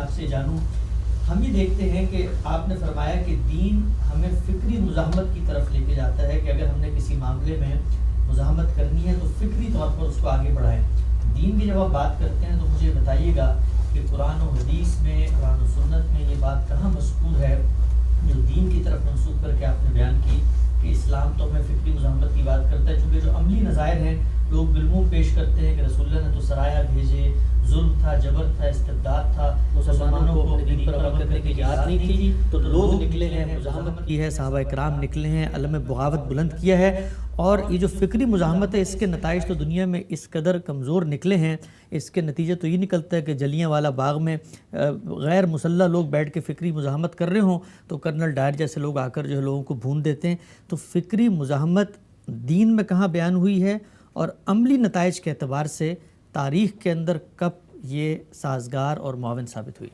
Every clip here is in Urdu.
آپ سے جانوں. ہم یہ دیکھتے ہیں کہ آپ نے فرمایا کہ دین ہمیں فکری مزاحمت کی طرف لے کے جاتا ہے کہ اگر ہم نے کسی معاملے میں مزاحمت کرنی ہے تو فکری طور پر اس کو آگے بڑھائیں. دین کی جب آپ بات کرتے ہیں تو مجھے بتائیے گا کہ قرآن و حدیث میں، قرآن و سنت میں یہ بات کہاں مذکور ہے جو دین کی طرف منسوخ کر کے آپ نے بیان کی کہ اسلام تو ہمیں فکری مزاحمت کی بات کرتا ہے؟ چونکہ جو عملی نظائر ہیں لوگ بالمنہ پیش کرتے ہیں کہ رسول اللہ نے تو سرایا بھیجے، ظلم تھا، جبر تھا، استبداد تھا، مسلمانوں کو اپنے دین پر عمل کرنے کی اجازت نہیں تھی، تو لوگ نکلے ہیں، مزاحمت کی ہے، صحابہ کرام نکلے ہیں، علم بغاوت بلند کیا ہے. اور یہ جو فکری مزاحمت ہے اس کے نتائج تو دنیا میں اس قدر کمزور نکلے ہیں. اس کے نتیجے تو یہ نکلتا ہے کہ جلیاں والا باغ میں غیر مسلح لوگ بیٹھ کے فکری مزاحمت کر رہے ہوں تو کرنل ڈائر جیسے لوگ آ کر جو ہے لوگوں کو بھون دیتے ہیں. تو فکری مزاحمت دین میں کہاں بیان ہوئی ہے اور عملی نتائج کے اعتبار سے تاریخ کے اندر کب یہ سازگار اور معاون ثابت ہوئی؟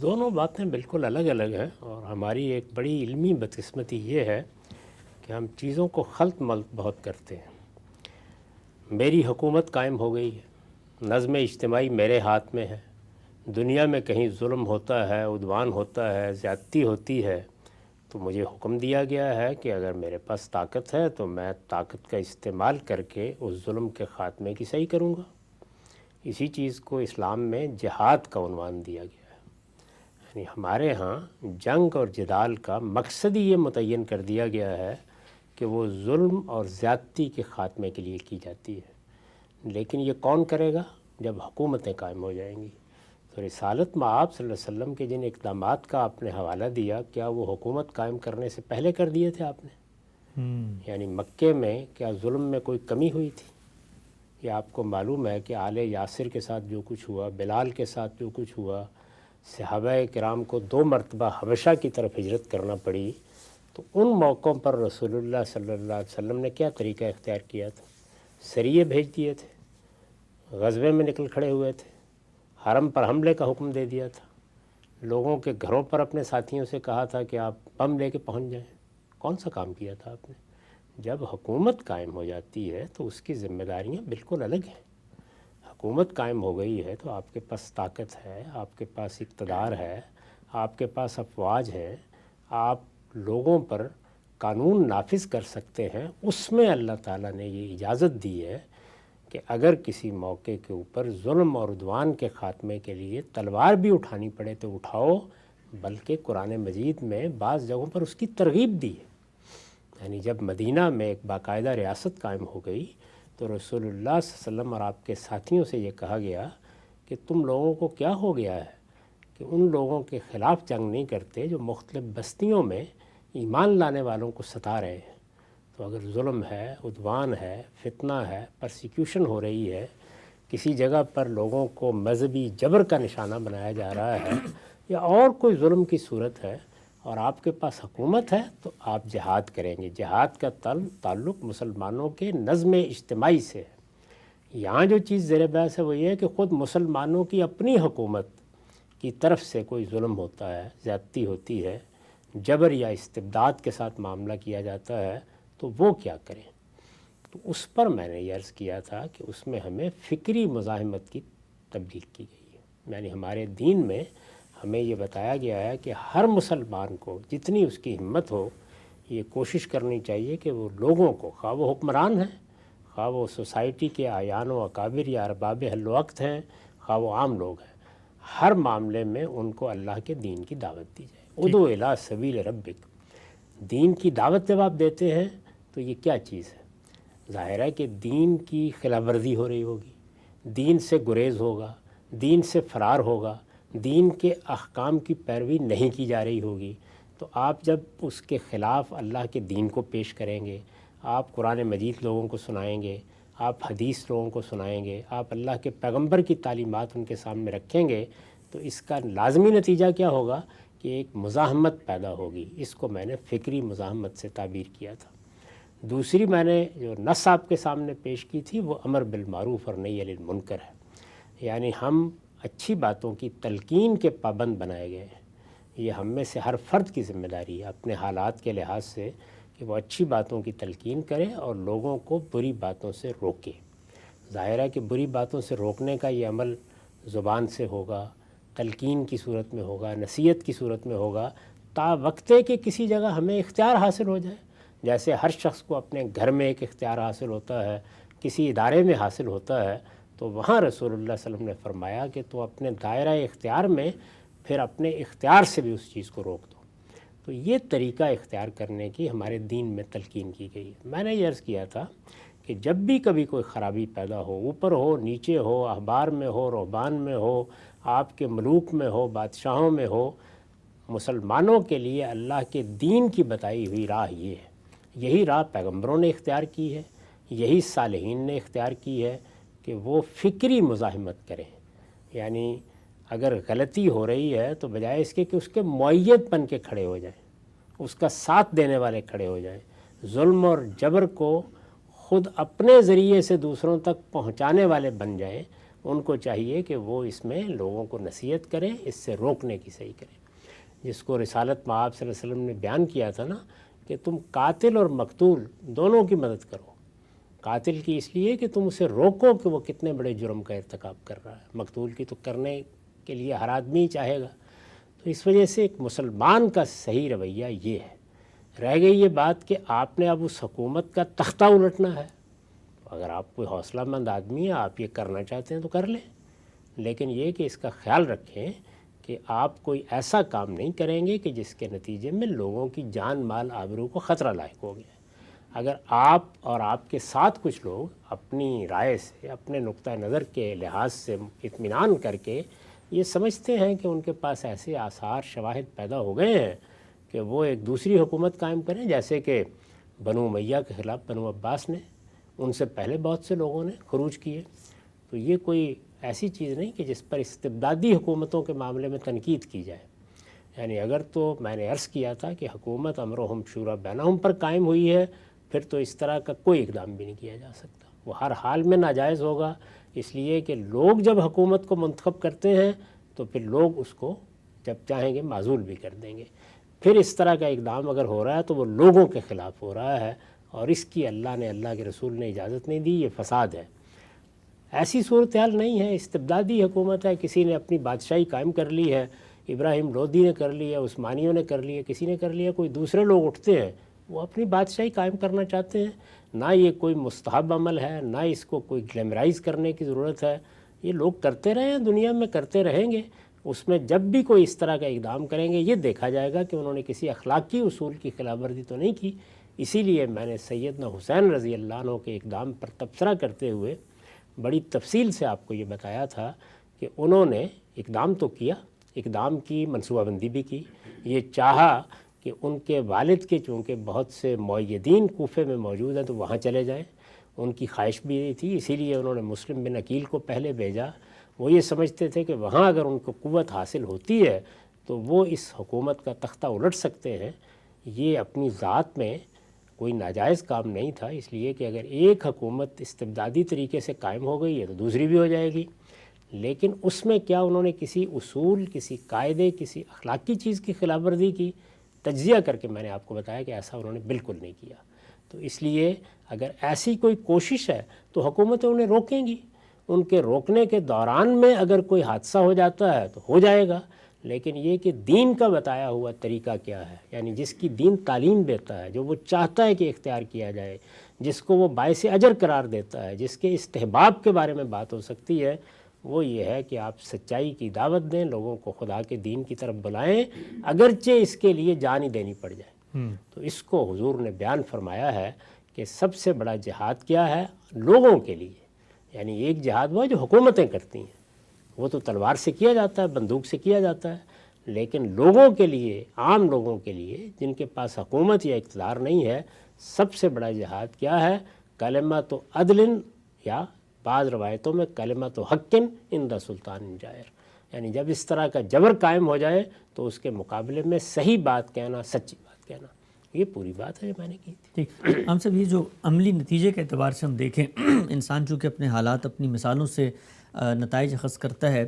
دونوں باتیں بالکل الگ الگ ہیں، اور ہماری ایک بڑی علمی بدقسمتی یہ ہے کہ ہم چیزوں کو خلط ملط بہت کرتے ہیں. میری حکومت قائم ہو گئی ہے، نظم اجتماعی میرے ہاتھ میں ہے، دنیا میں کہیں ظلم ہوتا ہے، عدوان ہوتا ہے، زیادتی ہوتی ہے، تو مجھے حکم دیا گیا ہے کہ اگر میرے پاس طاقت ہے تو میں طاقت کا استعمال کر کے اس ظلم کے خاتمے کی صحیح کروں گا. اسی چیز کو اسلام میں جہاد کا عنوان دیا گیا ہے. یعنی ہمارے ہاں جنگ اور جدال کا مقصد ہی یہ متعین کر دیا گیا ہے کہ وہ ظلم اور زیادتی کے خاتمے کے لیے کی جاتی ہے. لیکن یہ کون کرے گا جب حکومتیں قائم ہو جائیں گی؟ تو رسالت مآب صلی اللہ علیہ وسلم کے جن اقدامات کا آپ نے حوالہ دیا، کیا وہ حکومت قائم کرنے سے پہلے کر دیے تھے آپ نے؟ یعنی مکے میں کیا ظلم میں کوئی کمی ہوئی تھی؟ یہ آپ کو معلوم ہے کہ آل یاسر کے ساتھ جو کچھ ہوا، بلال کے ساتھ جو کچھ ہوا، صحابہ کرام کو 2 مرتبہ حبشہ کی طرف ہجرت کرنا پڑی، تو ان موقعوں پر رسول اللہ صلی اللہ علیہ وسلم نے کیا طریقہ اختیار کیا تھا؟ سریے بھیج دیے تھے، غزوے میں نکل کھڑے ہوئے تھے، حرم پر حملے کا حکم دے دیا تھا، لوگوں کے گھروں پر اپنے ساتھیوں سے کہا تھا کہ آپ بم لے کے پہنچ جائیں. کون سا کام کیا تھا آپ نے؟ جب حکومت قائم ہو جاتی ہے تو اس کی ذمہ داریاں بالکل الگ ہیں. حکومت قائم ہو گئی ہے تو آپ کے پاس طاقت ہے، آپ کے پاس اقتدار ہے، آپ کے پاس افواج ہے، آپ لوگوں پر قانون نافذ کر سکتے ہیں. اس میں اللہ تعالیٰ نے یہ اجازت دی ہے کہ اگر کسی موقع کے اوپر ظلم اور عدوان کے خاتمے کے لیے تلوار بھی اٹھانی پڑے تو اٹھاؤ، بلکہ قرآن مجید میں بعض جگہوں پر اس کی ترغیب دی ہے. یعنی جب مدینہ میں ایک باقاعدہ ریاست قائم ہو گئی تو رسول اللہ صلی اللہ علیہ وسلم اور آپ کے ساتھیوں سے یہ کہا گیا کہ تم لوگوں کو کیا ہو گیا ہے کہ ان لوگوں کے خلاف جنگ نہیں کرتے جو مختلف بستیوں میں ایمان لانے والوں کو ستا رہے ہیں. تو اگر ظلم ہے، عدوان ہے، فتنہ ہے، پرسیکیوشن ہو رہی ہے، کسی جگہ پر لوگوں کو مذہبی جبر کا نشانہ بنایا جا رہا ہے، یا اور کوئی ظلم کی صورت ہے اور آپ کے پاس حکومت ہے، تو آپ جہاد کریں گے. جہاد کا تعلق مسلمانوں کے نظم اجتماعی سے ہے. یہاں جو چیز زیر بحث ہے وہ یہ ہے کہ خود مسلمانوں کی اپنی حکومت کی طرف سے کوئی ظلم ہوتا ہے، زیادتی ہوتی ہے، جبر یا استبداد کے ساتھ معاملہ کیا جاتا ہے، تو وہ کیا کریں؟ تو اس پر میں نے یہ عرض کیا تھا کہ اس میں ہمیں فکری مزاحمت کی تبلیغ کی گئی ہے. یعنی ہمارے دین میں ہمیں یہ بتایا گیا ہے کہ ہر مسلمان کو جتنی اس کی ہمت ہو یہ کوشش کرنی چاہیے کہ وہ لوگوں کو، خواہ وہ حکمران ہیں، خواہ وہ سوسائٹی کے اعیان و اکابر یا ارباب حل وقت ہیں، خواہ وہ عام لوگ ہیں، ہر معاملے میں ان کو اللہ کے دین کی دعوت دی جائے. ادعو الی سبیل ربک. دین کی دعوت جب آپ دیتے ہیں تو یہ کیا چیز ہے؟ ظاہر ہے کہ دین کی خلاف ورزی ہو رہی ہوگی، دین سے گریز ہوگا، دین سے فرار ہوگا، دین کے احکام کی پیروی نہیں کی جا رہی ہوگی. تو آپ جب اس کے خلاف اللہ کے دین کو پیش کریں گے، آپ قرآن مجید لوگوں کو سنائیں گے، آپ حدیث لوگوں کو سنائیں گے، آپ اللہ کے پیغمبر کی تعلیمات ان کے سامنے رکھیں گے، تو اس کا لازمی نتیجہ کیا ہوگا کہ ایک مزاحمت پیدا ہوگی. اس کو میں نے فکری مزاحمت سے تعبیر کیا تھا. دوسری میں نے جو نص آپ کے سامنے پیش کی تھی وہ امر بالمعروف اور نہی عن المنکر ہے. یعنی ہم اچھی باتوں کی تلقین کے پابند بنائے گئے ہیں. یہ ہم میں سے ہر فرد کی ذمہ داری ہے اپنے حالات کے لحاظ سے کہ وہ اچھی باتوں کی تلقین کرے اور لوگوں کو بری باتوں سے روکے. ظاہر ہے کہ بری باتوں سے روکنے کا یہ عمل زبان سے ہوگا، تلقین کی صورت میں ہوگا، نصیحت کی صورت میں ہوگا، تا وقتے کہ کسی جگہ ہمیں اختیار حاصل ہو جائے. جیسے ہر شخص کو اپنے گھر میں ایک اختیار حاصل ہوتا ہے، کسی ادارے میں حاصل ہوتا ہے، تو وہاں رسول اللہ صلی اللہ علیہ وسلم نے فرمایا کہ تو اپنے دائرہ اختیار میں پھر اپنے اختیار سے بھی اس چیز کو روک دو. تو یہ طریقہ اختیار کرنے کی ہمارے دین میں تلقین کی گئی ہے. میں نے یہ عرض کیا تھا کہ جب بھی کبھی کوئی خرابی پیدا ہو، اوپر ہو نیچے ہو، احبار میں ہو رہبان میں ہو، آپ کے ملوک میں ہو، بادشاہوں میں ہو، مسلمانوں کے لیے اللہ کے دین کی بتائی ہوئی راہ یہ ہے. یہی راہ پیغمبروں نے اختیار کی ہے، یہی صالحین نے اختیار کی ہے کہ وہ فکری مزاحمت کریں. یعنی اگر غلطی ہو رہی ہے تو بجائے اس کے کہ اس کے مؤید بن کے کھڑے ہو جائیں، اس کا ساتھ دینے والے کھڑے ہو جائیں، ظلم اور جبر کو خود اپنے ذریعے سے دوسروں تک پہنچانے والے بن جائیں. ان کو چاہیے کہ وہ اس میں لوگوں کو نصیحت کریں، اس سے روکنے کی صحیح کریں. جس کو رسالت مآب صلی اللہ علیہ وسلم نے بیان کیا تھا نا کہ تم قاتل اور مقتول دونوں کی مدد کرو. قاتل کی اس لیے کہ تم اسے روکو کہ وہ کتنے بڑے جرم کا ارتکاب کر رہا ہے، مقتول کی تو کرنے کے لیے ہر آدمی چاہے گا. تو اس وجہ سے ایک مسلمان کا صحیح رویہ یہ ہے. رہ گئی یہ بات کہ آپ نے اب اس حکومت کا تختہ الٹنا ہے. اگر آپ کوئی حوصلہ مند آدمی ہیں، آپ یہ کرنا چاہتے ہیں تو کر لیں، لیکن یہ کہ اس کا خیال رکھیں کہ آپ کوئی ایسا کام نہیں کریں گے کہ جس کے نتیجے میں لوگوں کی جان مال آبرو کو خطرہ لاحق ہو گیا. اگر آپ اور آپ کے ساتھ کچھ لوگ اپنی رائے سے، اپنے نقطہ نظر کے لحاظ سے اطمینان کر کے یہ سمجھتے ہیں کہ ان کے پاس ایسے آثار شواہد پیدا ہو گئے ہیں کہ وہ ایک دوسری حکومت قائم کریں، جیسے کہ بنو امیہ کے خلاف بنو عباس نے، ان سے پہلے بہت سے لوگوں نے خروج کیے، تو یہ کوئی ایسی چیز نہیں کہ جس پر استبدادی حکومتوں کے معاملے میں تنقید کی جائے. یعنی اگر تو میں نے عرض کیا تھا کہ حکومت امرہم شورا بینہم پر قائم ہوئی ہے، پھر تو اس طرح کا کوئی اقدام بھی نہیں کیا جا سکتا. وہ ہر حال میں ناجائز ہوگا، اس لیے کہ لوگ جب حکومت کو منتخب کرتے ہیں تو پھر لوگ اس کو جب چاہیں گے معزول بھی کر دیں گے. پھر اس طرح کا اقدام اگر ہو رہا ہے تو وہ لوگوں کے خلاف ہو رہا ہے، اور اس کی اللہ نے، اللہ کے رسول نے اجازت نہیں دی. یہ فساد ہے. ایسی صورتحال نہیں ہے، استبدادی حکومت ہے، کسی نے اپنی بادشاہی قائم کر لی ہے، ابراہیم لودھی نے کر لی ہے، عثمانیوں نے کر لی ہے، کسی نے کر لیا، کوئی دوسرے لوگ اٹھتے ہیں وہ اپنی بادشاہی قائم کرنا چاہتے ہیں. نہ یہ کوئی مستحب عمل ہے، نہ اس کو کوئی گلیمرائز کرنے کی ضرورت ہے. یہ لوگ کرتے رہے ہیں، دنیا میں کرتے رہیں گے. اس میں جب بھی کوئی اس طرح کا اقدام کریں گے یہ دیکھا جائے گا کہ انہوں نے کسی اخلاقی اصول کی خلاف ورزی تو نہیں کی. اسی لیے میں نے سیدنا حسین رضی اللہ عنہ کے اقدام پر تبصرہ کرتے ہوئے بڑی تفصیل سے آپ کو یہ بتایا تھا کہ انہوں نے اقدام تو کیا، اقدام کی منصوبہ بندی بھی کی. یہ چاہا کہ ان کے والد کے چونکہ بہت سے مؤیدین کوفے میں موجود ہیں تو وہاں چلے جائیں، ان کی خواہش بھی تھی، اسی لیے انہوں نے مسلم بن عقیل کو پہلے بھیجا. وہ یہ سمجھتے تھے کہ وہاں اگر ان کو قوت حاصل ہوتی ہے تو وہ اس حکومت کا تختہ الٹ سکتے ہیں. یہ اپنی ذات میں کوئی ناجائز کام نہیں تھا، اس لیے کہ اگر ایک حکومت استبدادی طریقے سے قائم ہو گئی ہے تو دوسری بھی ہو جائے گی. لیکن اس میں کیا انہوں نے کسی اصول، کسی قاعدے، کسی اخلاقی چیز کی خلاف ورزی کی؟ تجزیہ کر کے میں نے آپ کو بتایا کہ ایسا انہوں نے بالکل نہیں کیا. تو اس لیے اگر ایسی کوئی کوشش ہے تو حکومتیں انہیں روکیں گی. ان کے روکنے کے دوران میں اگر کوئی حادثہ ہو جاتا ہے تو ہو جائے گا، لیکن یہ کہ دین کا بتایا ہوا طریقہ کیا ہے، یعنی جس کی دین تعلیم دیتا ہے، جو وہ چاہتا ہے کہ اختیار کیا جائے، جس کو وہ باعث اجر قرار دیتا ہے، جس کے استحباب کے بارے میں بات ہو سکتی ہے، وہ یہ ہے کہ آپ سچائی کی دعوت دیں، لوگوں کو خدا کے دین کی طرف بلائیں، اگرچہ اس کے لیے جان ہی دینی پڑ جائے. تو اس کو حضور نے بیان فرمایا ہے کہ سب سے بڑا جہاد کیا ہے لوگوں کے لیے. یعنی ایک جہاد وہ جو حکومتیں کرتی ہیں، وہ تو تلوار سے کیا جاتا ہے، بندوق سے کیا جاتا ہے، لیکن لوگوں کے لیے، عام لوگوں کے لیے جن کے پاس حکومت یا اقتدار نہیں ہے، سب سے بڑا جہاد کیا ہے؟ کلمۃ عدل، یا بعض روایتوں میں کلمۃ حق عند سلطان جائر. یعنی جب اس طرح کا جبر قائم ہو جائے تو اس کے مقابلے میں صحیح بات کہنا، سچی بات کہنا. یہ پوری بات ہے جو میں نے کی تھی. ٹھیک. ہم سب یہ جو عملی نتیجے کے اعتبار سے ہم دیکھیں، انسان چونکہ اپنے حالات، اپنی مثالوں سے نتائج اخذ کرتا ہے.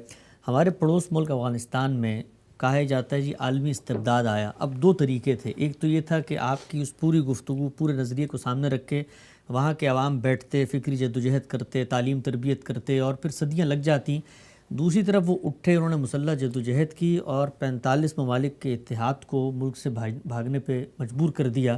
ہمارے پڑوس ملک افغانستان میں کہا جاتا ہے جی عالمی استبداد آیا. اب دو طریقے تھے. ایک تو یہ تھا کہ آپ کی اس پوری گفتگو، پورے نظریے کو سامنے رکھ کے وہاں کے عوام بیٹھتے، فکری جدوجہد کرتے، تعلیم تربیت کرتے، اور پھر صدیاں لگ جاتی دوسری طرف وہ اٹھے، انہوں نے مسلح جدوجہد کی اور 45 ممالک کے اتحاد کو ملک سے بھاگنے پہ مجبور کر دیا.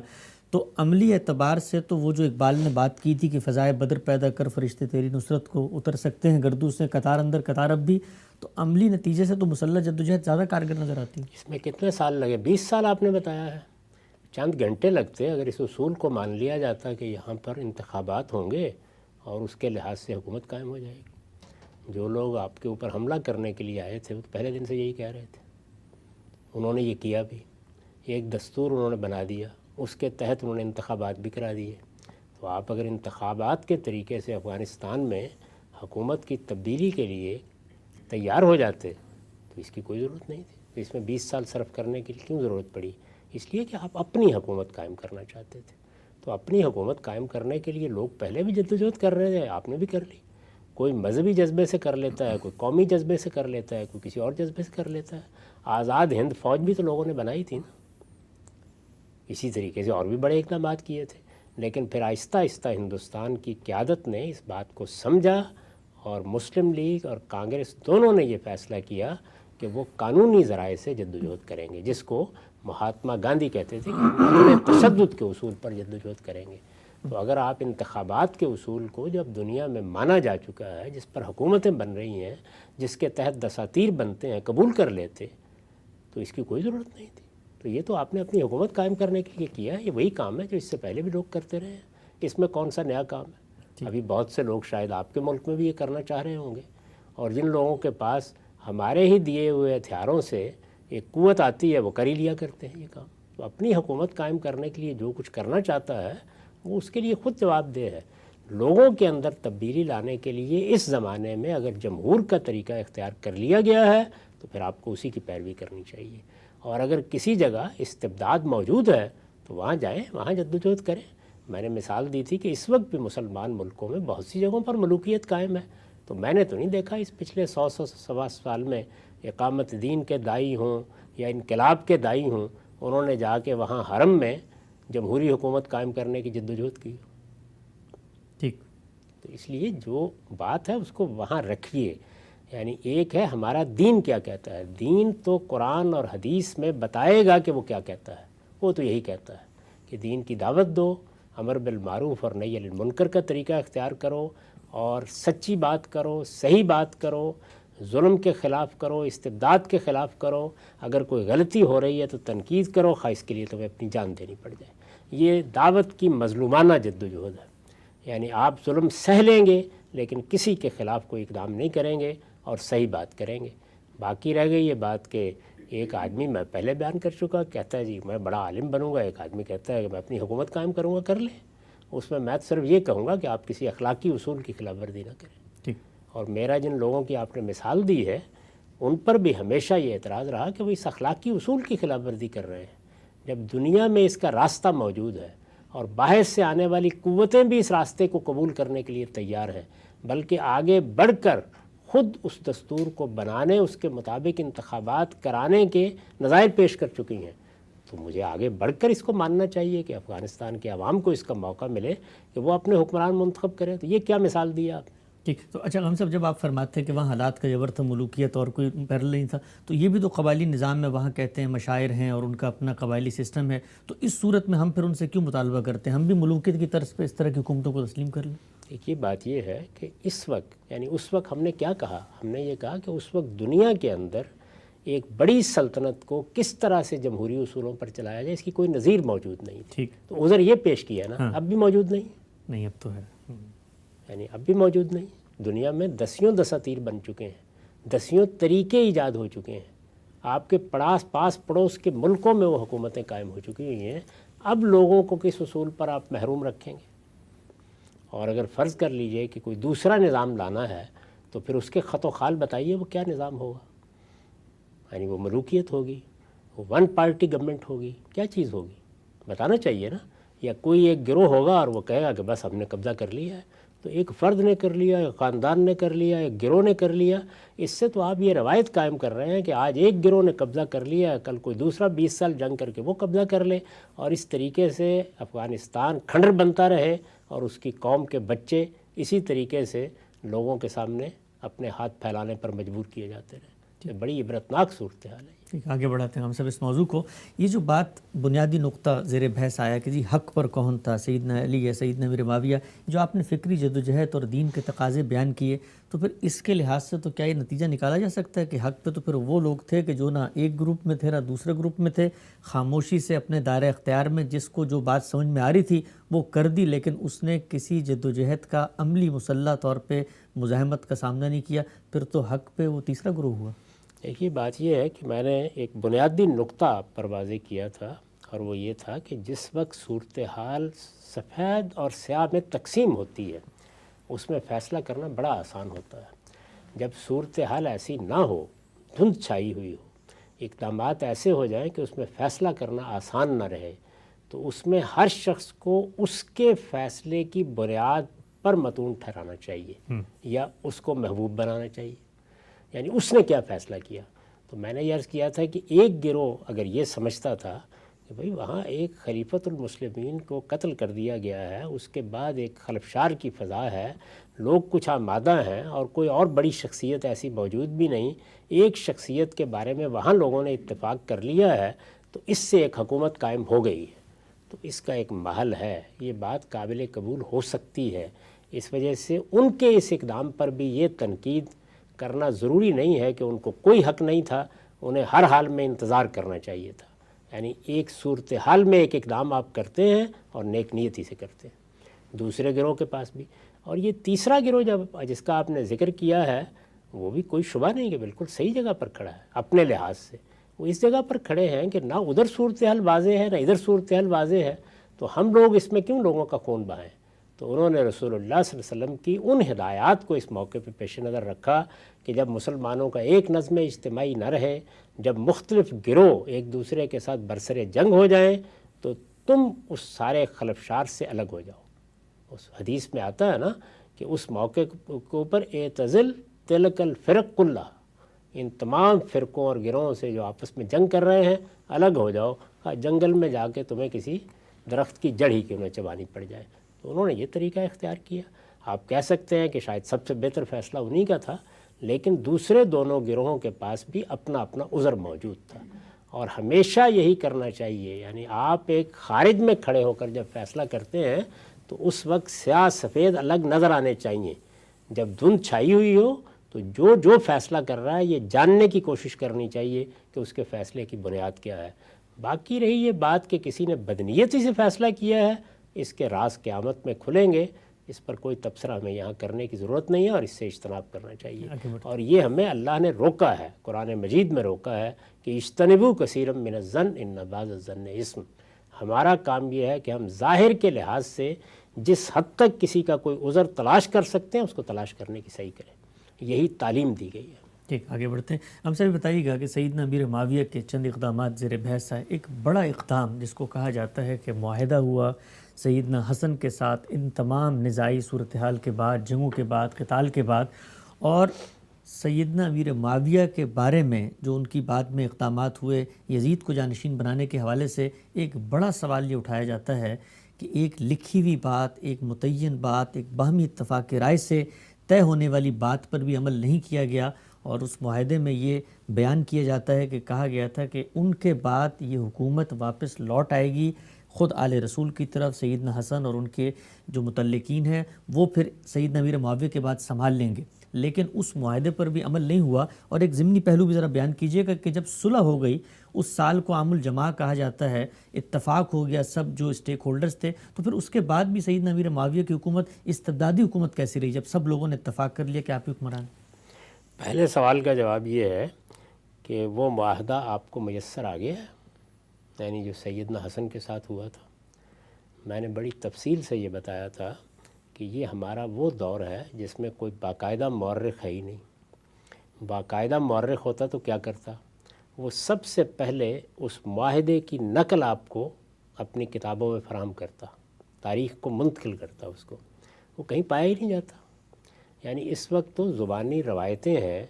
تو عملی اعتبار سے تو وہ جو اقبال نے بات کی تھی کہ فضائے بدر پیدا کر فرشتے تیری نصرت کو اتر سکتے ہیں گردوں سے قطار اندر قطار اب بھی، تو عملی نتیجے سے تو مسلح جدوجہد زیادہ کارگر نظر آتی ہے. اس میں کتنے سال لگے؟ 20 سال آپ نے بتایا ہے. چند گھنٹے لگتے اگر اس اصول کو مان لیا جاتا کہ یہاں پر انتخابات ہوں گے اور اس کے لحاظ سے حکومت قائم ہو جائے گی. جو لوگ آپ کے اوپر حملہ کرنے کے لیے آئے تھے وہ پہلے دن سے یہی کہہ رہے تھے. انہوں نے یہ کیا بھی، ایک دستور انہوں نے بنا دیا، اس کے تحت انہوں نے انتخابات بھی کرا دیے. تو آپ اگر انتخابات کے طریقے سے افغانستان میں حکومت کی تبدیلی کے لیے تیار ہو جاتے تو اس کی کوئی ضرورت نہیں تھی. تو اس میں 20 سال صرف کرنے کی کیوں ضرورت پڑی؟ اس لیے کہ آپ اپنی حکومت قائم کرنا چاہتے تھے. تو اپنی حکومت قائم کرنے کے لیے لوگ پہلے بھی جدوجہد کر رہے تھے، آپ نے بھی کر لی. کوئی مذہبی جذبے سے کر لیتا ہے، کوئی قومی جذبے سے کر لیتا ہے، کوئی کسی اور جذبے سے کر لیتا ہے. آزاد ہند فوج بھی تو لوگوں نے بنائی تھی نا. اسی طریقے سے اور بھی بڑے اقدامات کیے تھے. لیکن پھر آہستہ آہستہ ہندوستان کی قیادت نے اس بات کو سمجھا اور مسلم لیگ اور کانگریس دونوں نے یہ فیصلہ کیا کہ وہ قانونی ذرائع سے جدوجہد کریں گے، جس کو مہاتما گاندھی کہتے تھے کہ عدم تشدد کے اصول پر جدوجہد کریں گے. تو اگر آپ انتخابات کے اصول کو جب دنیا میں مانا جا چکا ہے، جس پر حکومتیں بن رہی ہیں، جس کے تحت دساتیر بنتے ہیں، قبول کر لیتے تو اس کی کوئی ضرورت نہیں تھی. تو یہ تو آپ نے اپنی حکومت قائم کرنے کے لیے کیا ہے. یہ وہی کام ہے جو اس سے پہلے بھی لوگ کرتے رہے ہیں. اس میں کون سا نیا کام ہے؟ ابھی بہت سے لوگ شاید آپ کے ملک میں بھی یہ کرنا چاہ رہے ہوں گے، اور جن لوگوں کے پاس ہمارے ہی دیے ہوئے ہتھیاروں سے ایک قوت آتی ہے وہ کر ہی لیا کرتے ہیں یہ کام. تو اپنی حکومت قائم کرنے کے لیے جو کچھ کرنا چاہتا ہے وہ اس کے لیے خود جواب دہ ہے. لوگوں کے اندر تبدیلی لانے کے لیے اس زمانے میں اگر جمہور کا طریقہ اختیار کر لیا گیا ہے تو پھر آپ کو اسی کی پیروی کرنی چاہیے. اور اگر کسی جگہ استبداد موجود ہے تو وہاں جائیں، وہاں جدوجہد کریں. میں نے مثال دی تھی کہ اس وقت بھی مسلمان ملکوں میں بہت سی جگہوں پر ملوکیت قائم ہے. تو میں نے تو نہیں دیکھا اس پچھلے 100 سال میں اقامت دین کے داعی ہوں یا انقلاب کے داعی ہوں، انہوں نے جا کے وہاں حرم میں جمہوری حکومت قائم کرنے کی جدوجہد کی. ٹھیک. تو اس لیے جو بات ہے اس کو وہاں رکھیے. یعنی ایک ہے ہمارا دین کیا کہتا ہے. دین تو قرآن اور حدیث میں بتائے گا کہ وہ کیا کہتا ہے. وہ تو یہی کہتا ہے کہ دین کی دعوت دو، امر بالمعروف اور نہی عن المنکر کا طریقہ اختیار کرو، اور سچی بات کرو، صحیح بات کرو، ظلم کے خلاف کرو، استبداد کے خلاف کرو. اگر کوئی غلطی ہو رہی ہے تو تنقید کرو، خواہ اس کے لیے تمہیں اپنی جان دینی پڑ جائے. یہ دعوت کی مظلومانہ جدوجہد ہے. یعنی آپ ظلم سہ لیں گے لیکن کسی کے خلاف کوئی اقدام نہیں کریں گے اور صحیح بات کریں گے. باقی رہ گئی یہ بات کہ ایک آدمی، میں پہلے بیان کر چکا، کہتا ہے جی میں بڑا عالم بنوں گا. ایک آدمی کہتا ہے کہ میں اپنی حکومت قائم کروں گا. کر لے. اس میں تو صرف یہ کہوں گا کہ آپ کسی اخلاقی اصول کی خلاف ورزی نہ کریں. اور میرا جن لوگوں کی آپ نے مثال دی ہے ان پر بھی ہمیشہ یہ اعتراض رہا کہ وہ اس اخلاقی اصول کی خلاف ورزی کر رہے ہیں جب دنیا میں اس کا راستہ موجود ہے اور باہر سے آنے والی قوتیں بھی اس راستے کو قبول کرنے کے لیے تیار ہیں، بلکہ آگے بڑھ کر خود اس دستور کو بنانے، اس کے مطابق انتخابات کرانے کے نظائر پیش کر چکی ہیں. تو مجھے آگے بڑھ کر اس کو ماننا چاہیے کہ افغانستان کے عوام کو اس کا موقع ملے کہ وہ اپنے حکمران منتخب کریں. تو یہ کیا مثال دی آپ نے؟ ٹھیک. تو اچھا ہم سب جب آپ فرماتے ہیں کہ وہاں حالات کا جبر تھا، ملوکیت اور کوئی پیرل نہیں تھا، تو یہ بھی تو قبائلی نظام میں وہاں کہتے ہیں مشاعر ہیں اور ان کا اپنا قبائلی سسٹم ہے. تو اس صورت میں ہم پھر ان سے کیوں مطالبہ کرتے ہیں؟ ہم بھی ملوکیت کی طرز پہ اس طرح کی حکومتوں کو تسلیم کر لیں. دیکھیے بات یہ ہے کہ اس وقت، یعنی اس وقت ہم نے کیا کہا؟ ہم نے یہ کہا کہ اس وقت دنیا کے اندر ایک بڑی سلطنت کو کس طرح سے جمہوری اصولوں پر چلایا جائے اس کی کوئی نظیر موجود نہیں تھی. ٹھیک. تو ادھر یہ پیش کیا نا. اب بھی موجود نہیں. اب تو ہے. یعنی اب بھی موجود نہیں. دنیا میں دسیوں دساتیر بن چکے ہیں، دسیوں طریقے ایجاد ہو چکے ہیں. آپ کے پاس پڑوس کے ملکوں میں وہ حکومتیں قائم ہو چکی ہوئی ہیں. اب لوگوں کو کس اصول پر آپ محروم رکھیں گے؟ اور اگر فرض کر لیجئے کہ کوئی دوسرا نظام لانا ہے تو پھر اس کے خط و خال بتائیے وہ کیا نظام ہوگا. یعنی وہ ملوکیت ہوگی، وہ ون پارٹی گورنمنٹ ہوگی، کیا چیز ہوگی؟ بتانا چاہیے نا. یا کوئی ایک گروہ ہوگا اور وہ کہے گا کہ بس ہم نے قبضہ کر لیا ہے. تو ایک فرد نے کر لیا، ایک خاندان نے کر لیا، ایک گروہ نے کر لیا. اس سے تو آپ یہ روایت قائم کر رہے ہیں کہ آج ایک گروہ نے قبضہ کر لیا، کل کوئی دوسرا 20 سال جنگ کر کے وہ قبضہ کر لے، اور اس طریقے سے افغانستان کھنڈر بنتا رہے اور اس کی قوم کے بچے اسی طریقے سے لوگوں کے سامنے اپنے ہاتھ پھیلانے پر مجبور کیے جاتے رہے. یہ بڑی عبرتناک صورتحال ہے. ٹھیک، آگے بڑھاتے ہیں ہم سب اس موضوع کو. یہ جو بات بنیادی نقطہ زیر بحث آیا کہ جی حق پر کون تھا، سیدنا علی یا سیدنا امیر معاویہ، جو آپ نے فکری جدوجہد اور دین کے تقاضے بیان کیے، تو پھر اس کے لحاظ سے تو کیا یہ نتیجہ نکالا جا سکتا ہے کہ حق پہ تو پھر وہ لوگ تھے کہ جو نہ ایک گروپ میں تھے نہ دوسرے گروپ میں تھے، خاموشی سے اپنے دائرہ اختیار میں جس کو جو بات سمجھ میں آ رہی تھی وہ کر دی، لیکن اس نے کسی جدوجہد کا عملی مسلح طور پہ مزاحمت کا سامنا نہیں کیا، پھر تو حق پہ وہ تیسرا گروہ ہوا. ایک ہی بات یہ ہے کہ میں نے ایک بنیادی نقطہ آپ پر واضح کیا تھا، اور وہ یہ تھا کہ جس وقت صورتحال سفید اور سیاہ میں تقسیم ہوتی ہے اس میں فیصلہ کرنا بڑا آسان ہوتا ہے. جب صورتحال ایسی نہ ہو، دھند چھائی ہوئی ہو، اقدامات ایسے ہو جائیں کہ اس میں فیصلہ کرنا آسان نہ رہے، تو اس میں ہر شخص کو اس کے فیصلے کی بنیاد پر متون ٹھہرانا چاہیے یا اس کو محبوب بنانا چاہیے. یعنی اس نے کیا فیصلہ کیا. تو میں نے یہ عرض کیا تھا کہ ایک گروہ اگر یہ سمجھتا تھا کہ بھئی وہاں ایک خلیفۃ المسلمین کو قتل کر دیا گیا ہے، اس کے بعد ایک خلفشار کی فضا ہے، لوگ کچھ آمادہ ہیں اور کوئی اور بڑی شخصیت ایسی موجود بھی نہیں، ایک شخصیت کے بارے میں وہاں لوگوں نے اتفاق کر لیا ہے، تو اس سے ایک حکومت قائم ہو گئی ہے. تو اس کا ایک محل ہے، یہ بات قابل قبول ہو سکتی ہے. اس وجہ سے ان کے اس اقدام پر بھی یہ تنقید کرنا ضروری نہیں ہے کہ ان کو کوئی حق نہیں تھا، انہیں ہر حال میں انتظار کرنا چاہیے تھا. یعنی ایک صورتحال میں ایک اقدام آپ کرتے ہیں اور نیک نیتی سے کرتے ہیں. دوسرے گروہ کے پاس بھی، اور یہ تیسرا گروہ جس کا آپ نے ذکر کیا ہے، وہ بھی کوئی شبہ نہیں کہ بالکل صحیح جگہ پر کھڑا ہے اپنے لحاظ سے. وہ اس جگہ پر کھڑے ہیں کہ نہ ادھر صورتحال واضح ہے نہ ادھر صورتحال واضح ہے، تو ہم لوگ اس میں کیوں لوگوں کا خون بہائیں. تو انہوں نے رسول اللہ صلی اللہ علیہ وسلم کی ان ہدایات کو اس موقع پہ پیش نظر رکھا کہ جب مسلمانوں کا ایک نظم اجتماعی نہ رہے، جب مختلف گروہ ایک دوسرے کے ساتھ برسر جنگ ہو جائیں، تو تم اس سارے خلفشار سے الگ ہو جاؤ. اس حدیث میں آتا ہے نا کہ اس موقع کے اوپر اعتزل تلک الفرق کلھا، ان تمام فرقوں اور گروہوں سے جو آپس میں جنگ کر رہے ہیں الگ ہو جاؤ، جنگل میں جا کے تمہیں کسی درخت کی جڑ ہی کیوں نہ چبانی پڑ جائے. تو انہوں نے یہ طریقہ اختیار کیا. آپ کہہ سکتے ہیں کہ شاید سب سے بہتر فیصلہ انہی کا تھا، لیکن دوسرے دونوں گروہوں کے پاس بھی اپنا اپنا عذر موجود تھا، اور ہمیشہ یہی کرنا چاہیے. یعنی آپ ایک خارج میں کھڑے ہو کر جب فیصلہ کرتے ہیں تو اس وقت سیاہ سفید الگ نظر آنے چاہیے. جب دھند چھائی ہوئی ہو تو جو فیصلہ کر رہا ہے یہ جاننے کی کوشش کرنی چاہیے کہ اس کے فیصلے کی بنیاد کیا ہے. باقی رہی یہ بات کہ کسی نے بدنیتی سے فیصلہ کیا ہے، اس کے راز قیامت میں کھلیں گے، اس پر کوئی تبصرہ ہمیں یہاں کرنے کی ضرورت نہیں ہے، اور اس سے اجتناب کرنا چاہیے. اور یہ ہمیں اللہ نے روکا ہے، قرآن مجید میں روکا ہے کہ اجتنبوا کثیرا من الظن ان بعض الظن اثم. ہمارا کام یہ ہے کہ ہم ظاہر کے لحاظ سے جس حد تک کسی کا کوئی عذر تلاش کر سکتے ہیں اس کو تلاش کرنے کی صحیح کریں. یہی تعلیم دی گئی ہے. ٹھیک، آگے بڑھتے ہیں. ہم سے بھی بتائیے گا کہ سیدنا امیر معاویہ کے چند اقدامات زیر بحث آئے. ایک بڑا اقدام جس کو کہا جاتا ہے کہ معاہدہ ہوا سیدنا حسن کے ساتھ ان تمام نزاعی صورتحال کے بعد، جنگوں کے بعد، قتال کے بعد، اور سیدنا امیر معاویہ کے بارے میں جو ان کی بعد میں اقدامات ہوئے یزید کو جانشین بنانے کے حوالے سے ایک بڑا سوال یہ اٹھایا جاتا ہے کہ ایک لکھی ہوئی بات، ایک متعین بات، ایک باہمی اتفاق رائے سے طے ہونے والی بات پر بھی عمل نہیں کیا گیا. اور اس معاہدے میں یہ بیان کیا جاتا ہے کہ کہا گیا تھا کہ ان کے بعد یہ حکومت واپس لوٹ آئے گی خود آل رسول کی طرف، سیدنا حسن اور ان کے جو متعلقین ہیں وہ پھر سیدنا امیر معاویہ کے بعد سنبھال لیں گے. لیکن اس معاہدے پر بھی عمل نہیں ہوا. اور ایک ضمنی پہلو بھی ذرا بیان کیجئے گا کہ جب صلح ہو گئی، اس سال کو عام الجماع کہا جاتا ہے، اتفاق ہو گیا سب جو اسٹیک ہولڈرز تھے، تو پھر اس کے بعد بھی سیدنا امیر معاویہ کی حکومت استبدادی حکومت کیسی رہی جب سب لوگوں نے اتفاق کر لیا کہ آپ ہی حکمران؟ پہلے سوال کا جواب یہ ہے کہ وہ معاہدہ آپ کو میسر آ گیا ہے، یعنی جو سیدنا حسن کے ساتھ ہوا تھا. میں نے بڑی تفصیل سے یہ بتایا تھا کہ یہ ہمارا وہ دور ہے جس میں کوئی باقاعدہ مورخ ہے ہی نہیں. باقاعدہ مورخ ہوتا تو کیا کرتا؟ وہ سب سے پہلے اس معاہدے کی نقل آپ کو اپنی کتابوں میں فراہم کرتا، تاریخ کو منتقل کرتا. اس کو وہ کہیں پایا ہی نہیں جاتا. یعنی اس وقت تو زبانی روایتیں ہیں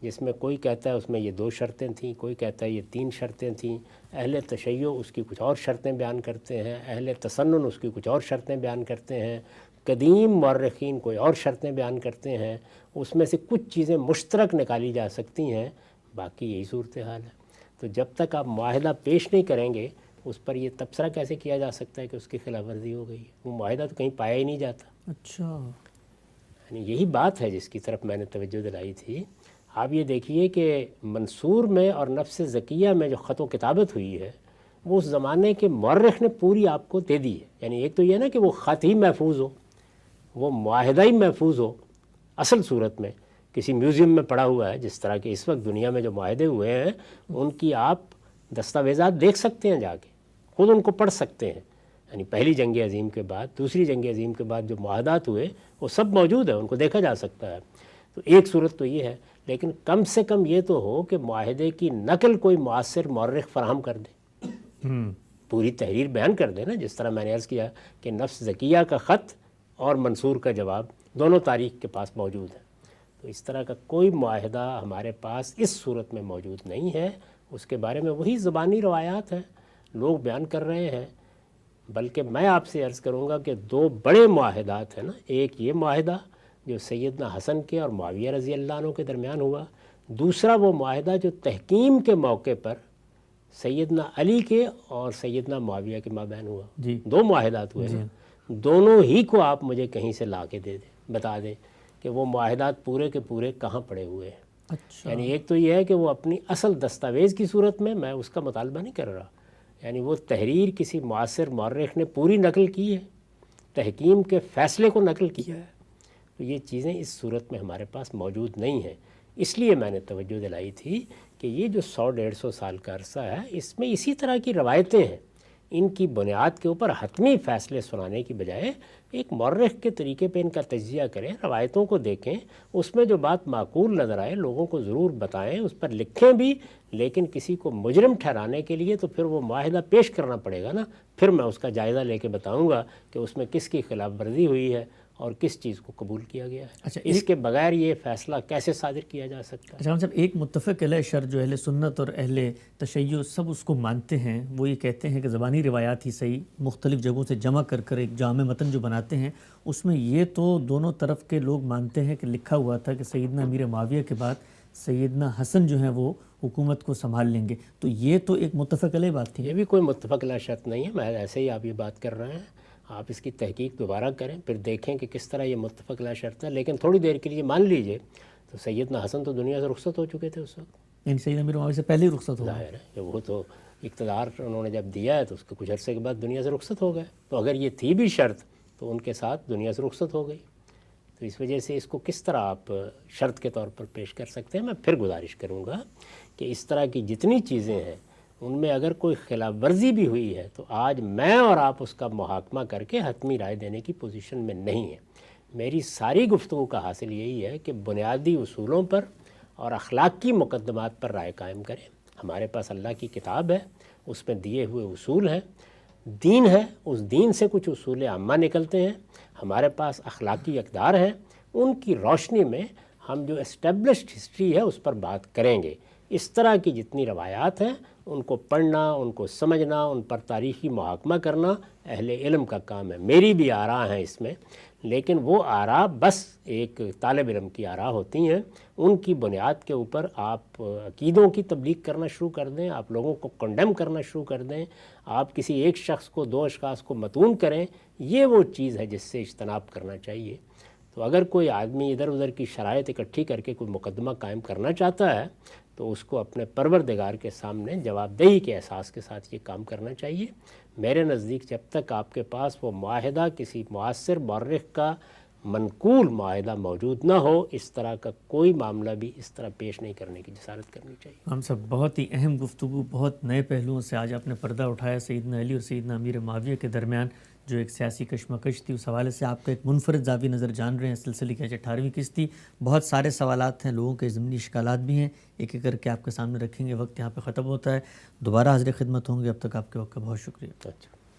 جس میں کوئی کہتا ہے اس میں یہ 2 شرطیں تھیں، کوئی کہتا ہے یہ 3 شرطیں تھیں. اہل تشیع اس کی کچھ اور شرطیں بیان کرتے ہیں، اہل تسنن اس کی کچھ اور شرطیں بیان کرتے ہیں. قدیم مورخین کوئی اور شرطیں بیان کرتے ہیں، اس میں سے کچھ چیزیں مشترک نکالی جا سکتی ہیں، باقی یہی صورتحال ہے۔ تو جب تک آپ معاہدہ پیش نہیں کریں گے اس پر یہ تبصرہ کیسے کیا جا سکتا ہے کہ اس کی خلاف ورزی ہو گئی ہے؟ وہ معاہدہ تو کہیں پایا ہی نہیں جاتا۔ اچھا، یعنی یہی بات ہے جس کی طرف میں نے توجہ دلائی تھی۔ آپ یہ دیکھیے کہ منصور میں اور نفس زکیہ میں جو خط و کتابت ہوئی ہے وہ اس زمانے کے مورخ نے پوری آپ کو دے دی ہے۔ یعنی ایک تو یہ نا کہ وہ خط ہی محفوظ ہو، وہ معاہدہ ہی محفوظ ہو اصل صورت میں، کسی میوزیم میں پڑا ہوا ہے، جس طرح کے اس وقت دنیا میں جو معاہدے ہوئے ہیں ان کی آپ دستاویزات دیکھ سکتے ہیں، جا کے خود ان کو پڑھ سکتے ہیں۔ یعنی پہلی جنگ عظیم کے بعد، دوسری جنگ عظیم کے بعد جو معاہدات ہوئے وہ سب موجود ہیں، ان کو دیکھا جا سکتا ہے۔ تو ایک صورت تو یہ ہے، لیکن کم سے کم یہ تو ہو کہ معاہدے کی نقل کوئی معاصر مورخ فراہم کر دے، پوری تحریر بیان کر دے نا، جس طرح میں نے عرض کیا کہ نفس زکیہ کا خط اور منصور کا جواب دونوں تاریخ کے پاس موجود ہیں۔ تو اس طرح کا کوئی معاہدہ ہمارے پاس اس صورت میں موجود نہیں ہے۔ اس کے بارے میں وہی زبانی روایات ہیں، لوگ بیان کر رہے ہیں۔ بلکہ میں آپ سے عرض کروں گا کہ دو بڑے معاہدات ہیں نا، ایک یہ معاہدہ جو سیدنا حسن کے اور معاویہ رضی اللہ عنہ کے درمیان ہوا، دوسرا وہ معاہدہ جو تحکیم کے موقع پر سیدنا علی کے اور سیدنا معاویہ کے مابین ہوا۔ جی، دو معاہدات ہوئے نا، دونوں ہی کو آپ مجھے کہیں سے لا کے دے دیں، بتا دیں کہ وہ معاہدات پورے کے پورے کہاں پڑے ہوئے ہیں۔ اچھا، یعنی ایک تو یہ ہے کہ وہ اپنی اصل دستاویز کی صورت میں اس کا مطالبہ نہیں کر رہا، یعنی وہ تحریر کسی معاصر مورخ نے پوری نقل کی ہے، تحکیم کے فیصلے کو نقل کیا ہے۔ تو یہ چیزیں اس صورت میں ہمارے پاس موجود نہیں ہیں۔ اس لیے میں نے توجہ دلائی تھی کہ یہ جو 100-150 سال کا عرصہ ہے، اس میں اسی طرح کی روایتیں ہیں، ان کی بنیاد کے اوپر حتمی فیصلے سنانے کی بجائے ایک مورخ کے طریقے پہ ان کا تجزیہ کریں، روایتوں کو دیکھیں، اس میں جو بات معقول نظر آئے لوگوں کو ضرور بتائیں، اس پر لکھیں بھی، لیکن کسی کو مجرم ٹھہرانے کے لیے تو پھر وہ معاہدہ پیش کرنا پڑے گا نا، پھر میں اس کا جائزہ لے کے بتاؤں گا کہ اس میں کس کی خلاف ورزی ہوئی ہے اور کس چیز کو قبول کیا گیا ہے۔ اچھا، اس کے بغیر یہ فیصلہ کیسے صادر کیا جا سکتا ہے؟ اچھا صاحب، ایک متفق علیہ شر جو اہل سنت اور اہل تشیع سب اس کو مانتے ہیں، وہ یہ کہتے ہیں کہ زبانی روایات ہی صحیح، مختلف جگہوں سے جمع کر کر ایک جامع متن جو بناتے ہیں، اس میں یہ تو دونوں طرف کے لوگ مانتے ہیں کہ لکھا ہوا تھا کہ سیدنا امیر معاویہ کے بعد سیدنا حسن جو ہیں وہ حکومت کو سنبھال لیں گے، تو یہ تو ایک متفق علیہ بات تھی۔ یہ بھی کوئی متفق علیہ شرط نہیں ہے، میں ایسے ہی آپ یہ بات کر رہے ہیں، آپ اس کی تحقیق دوبارہ کریں، پھر دیکھیں کہ کس طرح یہ متفق علیہ شرط ہے۔ لیکن تھوڑی دیر کے لیے مان لیجئے تو سیدنا حسن تو دنیا سے رخصت ہو چکے تھے اس وقت، یعنی سیدنا امیر معاویہ سے پہلے ہی رخصت ہو گئے۔ ظاہر ہے کہ وہ تو اقتدار انہوں نے جب دیا ہے تو اس کے کچھ عرصے کے بعد دنیا سے رخصت ہو گئے، تو اگر یہ تھی بھی شرط تو ان کے ساتھ دنیا سے رخصت ہو گئی۔ تو اس وجہ سے اس کو کس طرح آپ شرط کے طور پر پیش کر سکتے ہیں؟ میں پھر گزارش کروں گا کہ اس طرح کی جتنی چیزیں ہیں ان میں اگر کوئی خلاف ورزی بھی ہوئی ہے تو آج میں اور آپ اس کا محاکمہ کر کے حتمی رائے دینے کی پوزیشن میں نہیں ہیں۔ میری ساری گفتگو کا حاصل یہی ہے کہ بنیادی اصولوں پر اور اخلاقی مقدمات پر رائے قائم کریں۔ ہمارے پاس اللہ کی کتاب ہے، اس میں دیے ہوئے اصول ہیں، دین ہے، اس دین سے کچھ اصول عامہ نکلتے ہیں، ہمارے پاس اخلاقی اقدار ہیں، ان کی روشنی میں ہم جو اسٹیبلشڈ ہسٹری ہے اس پر بات کریں گے۔ اس طرح کی جتنی روایات ہیں ان کو پڑھنا، ان کو سمجھنا، ان پر تاریخی محاکمہ کرنا اہل علم کا کام ہے۔ میری بھی آراء ہیں اس میں، لیکن وہ آراء بس ایک طالب علم کی آراء ہوتی ہیں، ان کی بنیاد کے اوپر آپ عقیدوں کی تبلیغ کرنا شروع کر دیں، آپ لوگوں کو کنڈیم کرنا شروع کر دیں، آپ کسی ایک شخص کو، دو اشخاص کو متون کریں، یہ وہ چیز ہے جس سے اجتناب کرنا چاہیے۔ تو اگر کوئی آدمی ادھر ادھر کی شرائط اکٹھی کر کے کوئی مقدمہ قائم کرنا چاہتا ہے تو اس کو اپنے پروردگار کے سامنے جواب دہی کے احساس کے ساتھ یہ کام کرنا چاہیے۔ میرے نزدیک جب تک آپ کے پاس وہ معاہدہ کسی معاصر مورخ کا منقول معاہدہ موجود نہ ہو، اس طرح کا کوئی معاملہ بھی اس طرح پیش نہیں کرنے کی جسارت کرنی چاہیے۔ ہم سب بہت ہی اہم گفتگو، بہت نئے پہلوؤں سے آج آپ نے پردہ اٹھایا سیدنا علی اور سیدنا امیر معاویہ کے درمیان جو ایک سیاسی کشمکش تھی، اس حوالے سے آپ کا ایک منفرد زاویہ نظر جان رہے ہیں۔ سلسلے کی 18ویں قسط تھی، بہت سارے سوالات ہیں، لوگوں کے ضمنی اشکالات بھی ہیں، ایک ایک کر کے آپ کے سامنے رکھیں گے۔ وقت یہاں پہ ختم ہوتا ہے، دوبارہ حاضر خدمت ہوں گے، اب تک آپ کے وقت کا بہت شکریہ۔ اچھا۔